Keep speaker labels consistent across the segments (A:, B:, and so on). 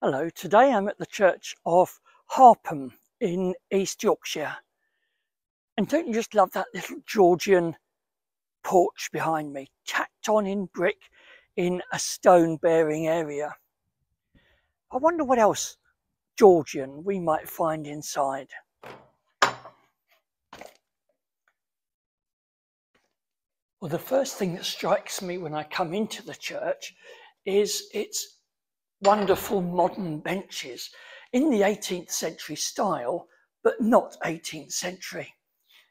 A: Hello, today I'm at the church of Harpham in East Yorkshire. And don't you just love that little Georgian porch behind me, tacked on in brick in a stone bearing area? I wonder what else Georgian we might find inside. Well, the first thing that strikes me when I come into the church is its wonderful modern benches in the 18th century style, but not 18th century.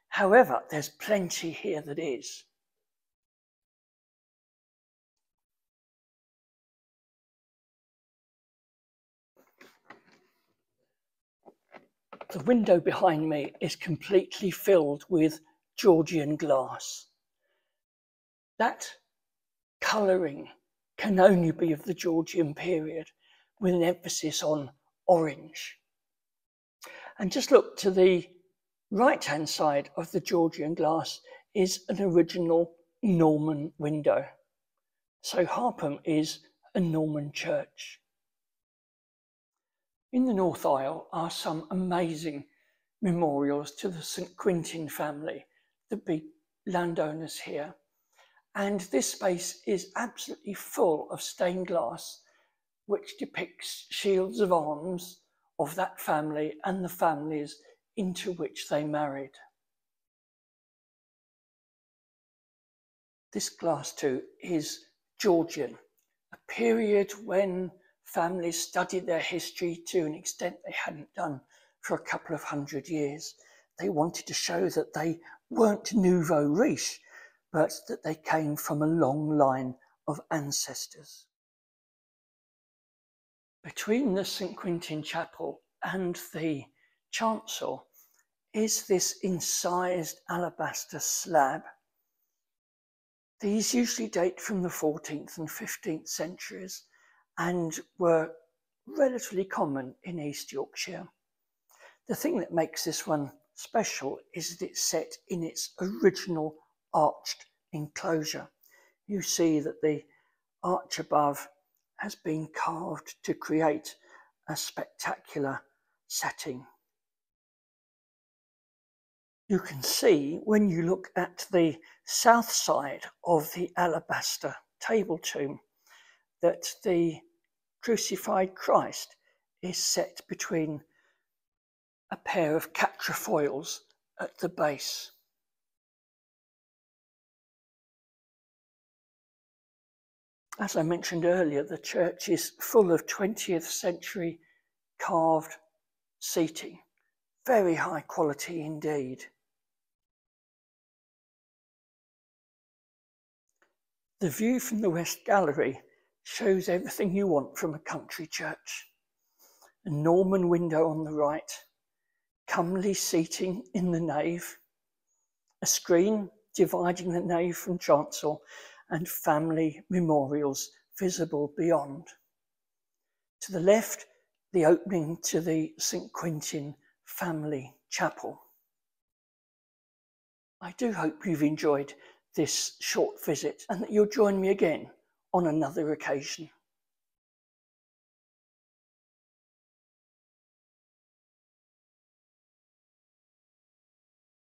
A: However, there's plenty here that is. The window behind me is completely filled with Georgian glass. That colouring can only be of the Georgian period, with an emphasis on orange. And just look to the right-hand side of the Georgian glass is an original Norman window. So Harpham is a Norman church. In the north aisle are some amazing memorials to the St. Quintin family, the big landowners here. And this space is absolutely full of stained glass, which depicts shields of arms of that family and the families into which they married. This glass too is Georgian, a period when families studied their history to an extent they hadn't done for a couple of 100 years. They wanted to show that they weren't nouveau riche, but that they came from a long line of ancestors. Between the St. Quintin Chapel and the chancel is this incised alabaster slab. These usually date from the 14th and 15th centuries and were relatively common in East Yorkshire. The thing that makes this one special is that it's set in its original arched enclosure. You see that the arch above has been carved to create a spectacular setting. You can see when you look at the south side of the alabaster table tomb that the crucified Christ is set between a pair of quatrefoils at the base. As I mentioned earlier, the church is full of 20th century carved seating, very high quality indeed. The view from the West Gallery shows everything you want from a country church. A Norman window on the right, comely seating in the nave, a screen dividing the nave from chancel, and family memorials visible beyond. To the left, the opening to the St. Quintin family chapel. I do hope you've enjoyed this short visit and that you'll join me again on another occasion.